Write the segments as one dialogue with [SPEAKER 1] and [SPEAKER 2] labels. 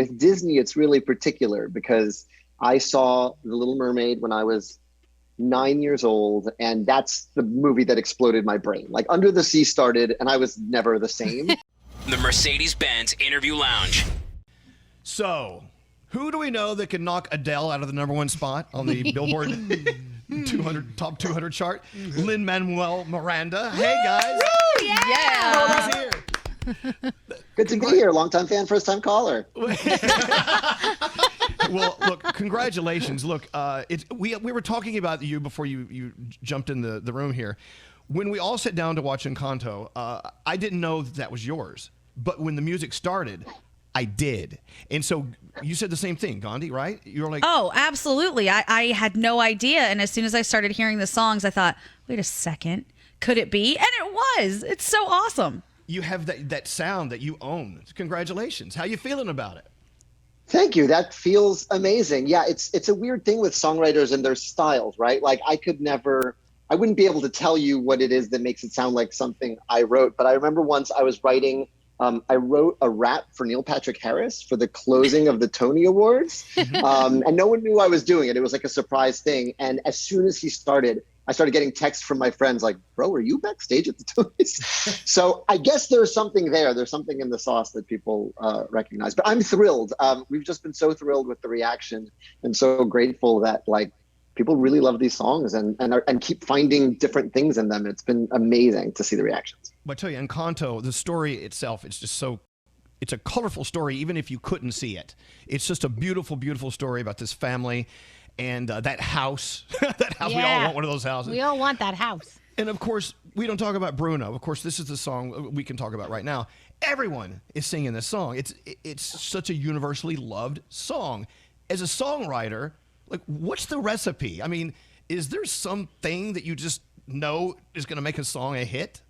[SPEAKER 1] with Disney, it's really particular because I saw The Little Mermaid when I was 9 years old, and that's the movie that exploded my brain. Like Under the Sea started, and I was never the same.
[SPEAKER 2] The Mercedes-Benz Interview Lounge.
[SPEAKER 3] So, who do we know that can knock Adele out of the #1 spot on the Billboard 200 Top 200 chart? Lin-Manuel Miranda. Hey, guys.
[SPEAKER 4] Woo! Yeah.
[SPEAKER 3] He's here.
[SPEAKER 1] Good to be here. Long-time fan, first-time caller.
[SPEAKER 3] Well, look, congratulations. Look, we were talking about you before you jumped in the room here. When we all sat down to watch Encanto, I didn't know that was yours. But when the music started, I did. And so you said the same thing, Gandhi, right? You were like,
[SPEAKER 4] oh, absolutely. I had no idea. And as soon as I started hearing the songs, I thought, wait a second, could it be? And it was. It's so awesome.
[SPEAKER 3] You have that sound that you own. Congratulations. How you feeling about it?
[SPEAKER 1] Thank you. That feels amazing. Yeah, it's a weird thing with songwriters and their styles, right? Like I wouldn't be able to tell you what it is that makes it sound like something I wrote. But I remember once I was writing, I wrote a rap for Neil Patrick Harris for the closing of the Tony Awards. And no one knew I was doing it. It was like a surprise thing. And as soon as he started, I started getting texts from my friends like, bro, are you backstage at the Tonys? So I guess there's something there. There's something in the sauce that people recognize. But I'm thrilled. We've just been so thrilled with the reaction and so grateful that like people really love these songs and keep finding different things in them. It's been amazing to see the reactions.
[SPEAKER 3] But I tell you, Encanto, the story itself, it's just so, it's a colorful story, even if you couldn't see it. It's just a beautiful, beautiful story about this family and that house. That house, we all want one of those houses.
[SPEAKER 5] We all want that house.
[SPEAKER 3] And of course, we don't talk about Bruno. Of course, this is the song we can talk about right now. Everyone is singing this song. It's such a universally loved song. As a songwriter, like, what's the recipe? I mean, is there something that you just know is going to make a song a hit?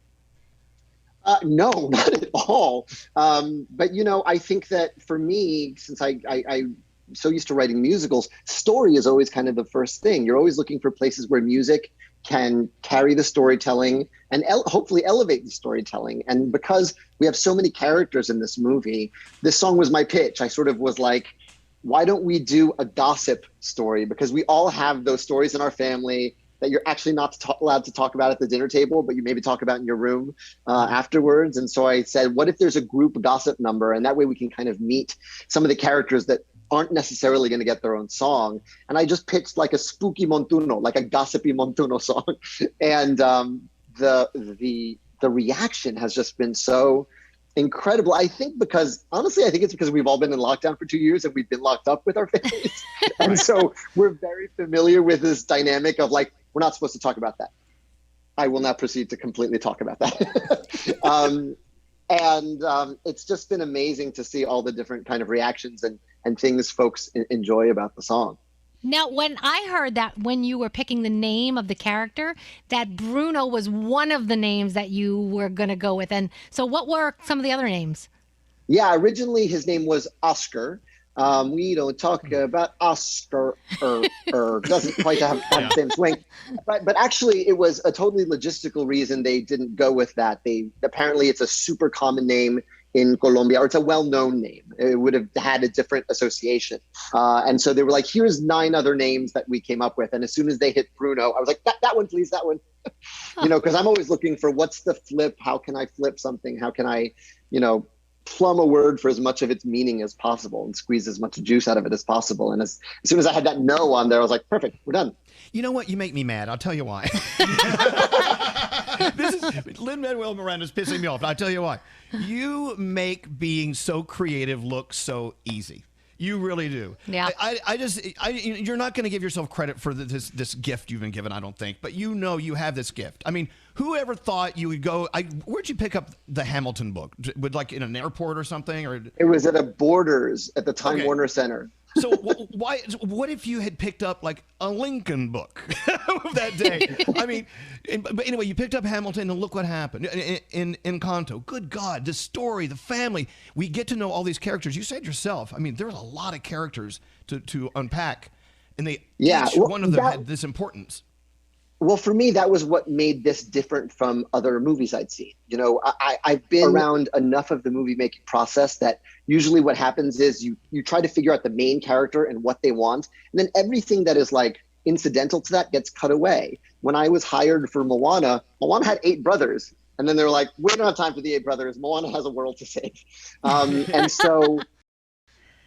[SPEAKER 1] No, not at all. But, you know, I think that for me, since I'm so used to writing musicals, story is always kind of the first thing. You're always looking for places where music can carry the storytelling and hopefully elevate the storytelling. And because we have so many characters in this movie, this song was my pitch. I sort of was like, why don't we do a gossip story? Because we all have those stories in our family that you're actually not allowed to talk about at the dinner table, but you maybe talk about in your room afterwards. And so I said, what if there's a group gossip number? And that way we can kind of meet some of the characters that aren't necessarily going to get their own song. And I just pitched like a spooky montuno, like a gossipy montuno song. And the reaction has just been so incredible. I think honestly, I think it's because we've all been in lockdown for 2 years and we've been locked up with our families. And so we're very familiar with this dynamic of like, we're not supposed to talk about that. I will now proceed to completely talk about that. It's just been amazing to see all the different kind of reactions and things folks enjoy about the song.
[SPEAKER 5] Now, when I heard that when you were picking the name of the character, that Bruno was one of the names that you were going to go with. And so what were some of the other names? Yeah,
[SPEAKER 1] originally his name was Oscar. We don't talk about Oscar. Doesn't quite have the same swing. But actually, it was a totally logistical reason they didn't go with that. Apparently, it's a super common name in Colombia, or it's a well-known name. It would have had a different association. And so they were like, here's 9 other names that we came up with. And as soon as they hit Bruno, I was like, that one, please, that one. You know, because I'm always looking for what's the flip? How can I flip something? How can I, plumb a word for as much of its meaning as possible and squeeze as much juice out of it as possible. And as soon as I had that no on there, I was like, perfect, we're done.
[SPEAKER 3] You know what? You make me mad. I'll tell you why. Lin-Manuel Miranda's pissing me off. I'll tell you why. You make being so creative look so easy. You really do.
[SPEAKER 5] Yeah.
[SPEAKER 3] You're not going to give yourself credit for this gift you've been given, I don't think. But you know you have this gift. I mean, whoever thought you would go? Where'd you pick up the Hamilton book? Would like in an airport or something? Or
[SPEAKER 1] it was at a Borders at the Time Warner Center.
[SPEAKER 3] So why? What if you had picked up like a Lincoln book that day? I mean, but anyway, you picked up Hamilton, and look what happened in Encanto. Good God, the story, the family. We get to know all these characters. You said yourself. I mean, there's a lot of characters to unpack, and each one of them had this importance.
[SPEAKER 1] Well, for me, that was what made this different from other movies I'd seen. You know, I've been around enough of the movie making process that usually what happens is you try to figure out the main character and what they want, and then everything that is like incidental to that gets cut away. When I was hired for Moana had 8 brothers, and then they're like, we don't have time for the 8 brothers. Moana has a world to save. And so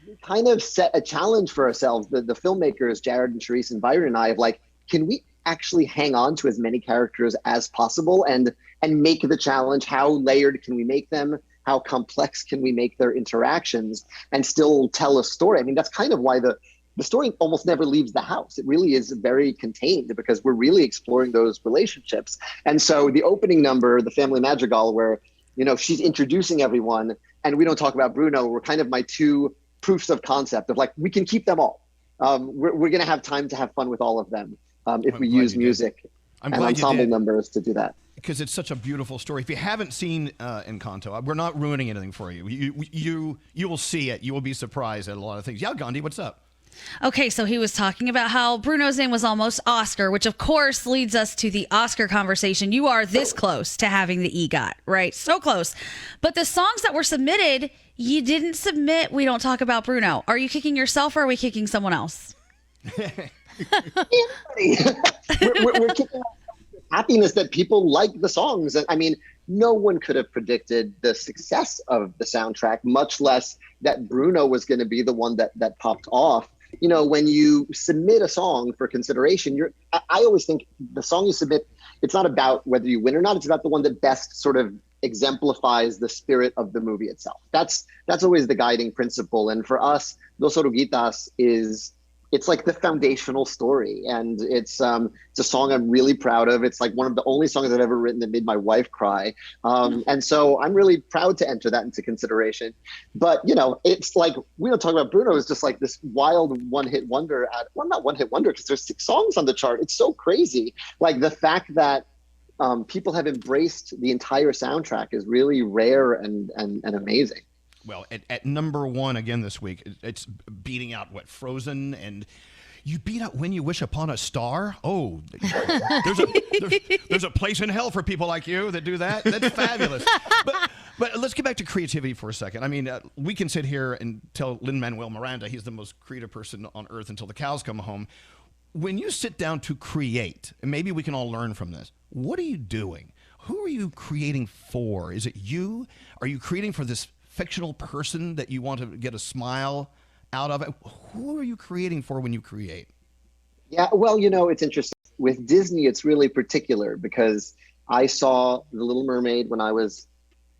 [SPEAKER 1] we kind of set a challenge for ourselves, the filmmakers, Jared and Charisse and Byron and I, of like, can we actually hang on to as many characters as possible and make the challenge? How layered can we make them? How complex can we make their interactions and still tell a story? I mean, that's kind of why the story almost never leaves the house. It really is very contained because we're really exploring those relationships. And so the opening number, the Family Madrigal, where, you know, she's introducing everyone and we don't talk about Bruno, were kind of my 2 proofs of concept of like, we can keep them all. We're going to have time to have fun with all of them. If we use music and ensemble numbers to do that.
[SPEAKER 3] Because it's such a beautiful story. If you haven't seen Encanto, we're not ruining anything for you. You will see it. You will be surprised at a lot of things. Yeah, Gandhi, what's up?
[SPEAKER 4] Okay, so he was talking about how Bruno's name was almost Oscar, which of course leads us to the Oscar conversation. You are this close to having the EGOT, right? So close. But the songs that were submitted, you didn't submit We Don't Talk About Bruno. Are you kicking yourself or are we kicking someone else?
[SPEAKER 1] we're kicking off happiness that people like the songs. And I mean, no one could have predicted the success of the soundtrack, much less that Bruno was going to be the one that popped off. You know, when you submit a song for consideration, I always think the song you submit, it's not about whether you win or not. It's about the one that best sort of exemplifies the spirit of the movie itself. That's always the guiding principle. And for us, Dos Oruguitas it's like the foundational story, and it's a song I'm really proud of. It's like one of the only songs I've ever written that made my wife cry, and so I'm really proud to enter that into consideration. But you know, it's like We Don't Talk About Bruno is just like this wild one-hit wonder. Well, not one-hit wonder because there's 6 songs on the chart. It's so crazy. Like the fact that people have embraced the entire soundtrack is really rare and amazing.
[SPEAKER 3] Well, at number 1 again this week, it's beating out Frozen, and you beat out When You Wish Upon a Star. Oh, there's a place in hell for people like you that do that. That's fabulous. But let's get back to creativity for a second. I mean, we can sit here and tell Lin-Manuel Miranda he's the most creative person on earth until the cows come home. When you sit down to create, and maybe we can all learn from this, what are you doing? Who are you creating for? Is it you? Are you creating for this fictional person that you want to get a smile out of it? Who are you creating for when you create?
[SPEAKER 1] Yeah, well, you know, it's interesting. With Disney, it's really particular because I saw The Little Mermaid when I was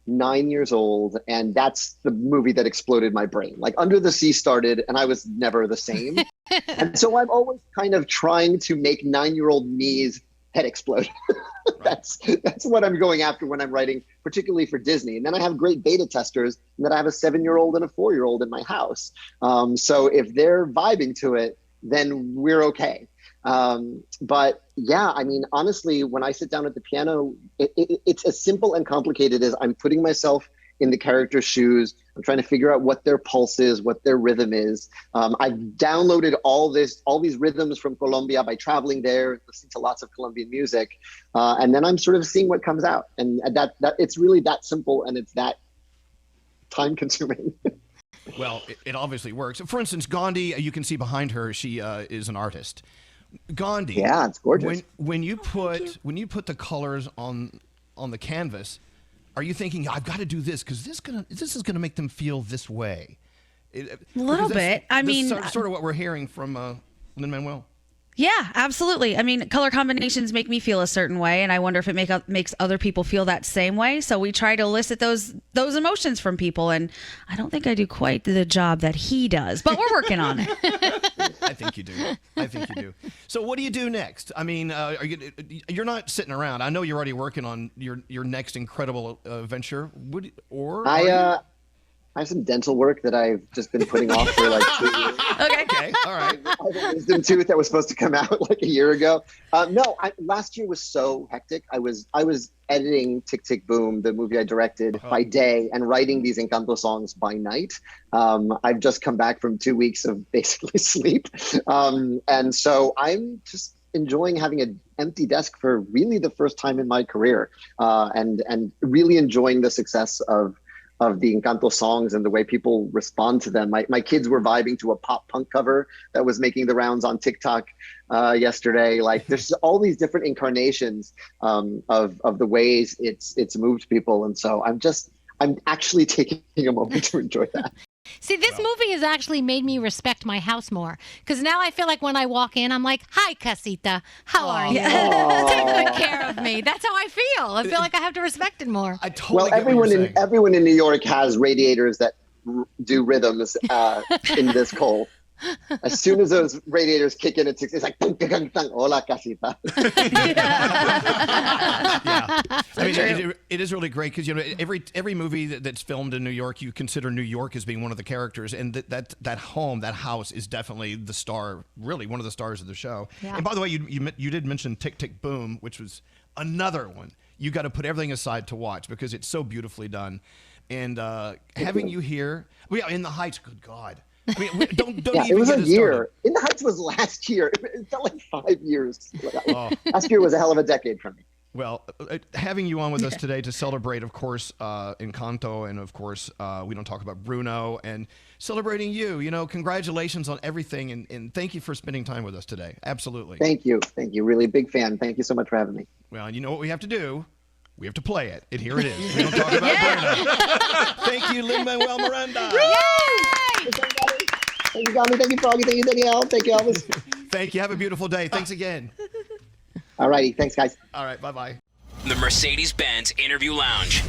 [SPEAKER 1] 9 years old, and that's the movie that exploded my brain. Like Under the Sea started, and I was never the same. And so I'm always kind of trying to make 9-year-old me's head explode. That's what I'm going after when I'm writing, particularly for Disney. And then I have great beta testers, and then I have a 7-year-old and a 4-year-old in my house. So if they're vibing to it, then we're okay. But yeah, I mean, honestly, when I sit down at the piano, it's as simple and complicated as I'm putting myself in the character's shoes. I'm trying to figure out what their pulse is, what their rhythm is. I've downloaded all these rhythms from Colombia by traveling there, listening to lots of Colombian music, and then I'm sort of seeing what comes out. And that it's really that simple, and it's that time consuming.
[SPEAKER 3] Well, it obviously works. For instance, Gandhi, you can see behind her, she is an artist. Gandhi,
[SPEAKER 1] yeah, it's gorgeous.
[SPEAKER 3] When you put the colors on the canvas, are you thinking, I've got to do this because this is gonna make them feel this way?
[SPEAKER 4] A little bit. I mean,
[SPEAKER 3] sort of what we're hearing from Lin-Manuel.
[SPEAKER 4] Yeah, absolutely. I mean, color combinations make me feel a certain way, and I wonder if it makes other people feel that same way. So we try to elicit those emotions from people, and I don't think I do quite the job that he does, but we're working on it.
[SPEAKER 3] I think you do. So what do you do next? I mean, you're not sitting around. I know you're already working on your next incredible venture.
[SPEAKER 1] I have some dental work that I've just been putting off for like 2 years.
[SPEAKER 4] Okay,
[SPEAKER 3] all right.
[SPEAKER 1] I have a wisdom tooth that was supposed to come out like a year ago. Last year was so hectic. I was editing Tick Tick Boom, the movie I directed, by day, and writing these Encanto songs by night. I've just come back from 2 weeks of basically sleep, and so I'm just enjoying having an empty desk for really the first time in my career, and really enjoying the success of the Encanto songs and the way people respond to them. My kids were vibing to a pop punk cover that was making the rounds on TikTok yesterday. Like, there's all these different incarnations of the ways it's moved people, and so I'm actually taking a moment to enjoy that.
[SPEAKER 5] See, this movie has actually made me respect my house more, because now I feel like when I walk in, I'm like, "Hi, Casita, how are you? Take good care of me." That's how I feel. I feel like I have to respect it more.
[SPEAKER 3] I totally
[SPEAKER 1] Well,
[SPEAKER 3] get what you're saying.
[SPEAKER 1] everyone in New York has radiators that do rhythms in this cold. As soon as those radiators kick in, it's like tung, tung, tung, tung, hola casita.
[SPEAKER 3] Yeah, I mean, it is really great because every movie that's filmed in New York, you consider New York as being one of the characters, and that home, that house, is definitely the star, really one of the stars of the show.
[SPEAKER 5] Yeah.
[SPEAKER 3] And by the way, you did mention Tick Tick Boom, which was another one you got to put everything aside to watch because it's so beautifully done. And having you here, in the Heights, good God. I mean, don't
[SPEAKER 1] Yeah,
[SPEAKER 3] even
[SPEAKER 1] it was
[SPEAKER 3] get
[SPEAKER 1] a
[SPEAKER 3] us
[SPEAKER 1] year.
[SPEAKER 3] started.
[SPEAKER 1] In the Heights was last year. It felt like 5 years. Last year was a hell of a decade for me.
[SPEAKER 3] Well, having you on with us today to celebrate, of course, Encanto, and of course, we don't talk about Bruno, and celebrating you. Congratulations on everything, and thank you for spending time with us today. Absolutely.
[SPEAKER 1] Thank you. Really big fan. Thank you so much for having me.
[SPEAKER 3] Well, and you know what we have to do? We have to play it, and here it is. We don't talk about Bruno. Thank you, Lin-Manuel Miranda.
[SPEAKER 1] Thank you, Gandhi. Thank you, Froggy. Thank you, Danielle. Thank you, Elvis.
[SPEAKER 3] Thank you. Have a beautiful day. Thanks again.
[SPEAKER 1] All righty. Thanks, guys.
[SPEAKER 3] All right. Bye-bye.
[SPEAKER 2] The Mercedes-Benz Interview Lounge.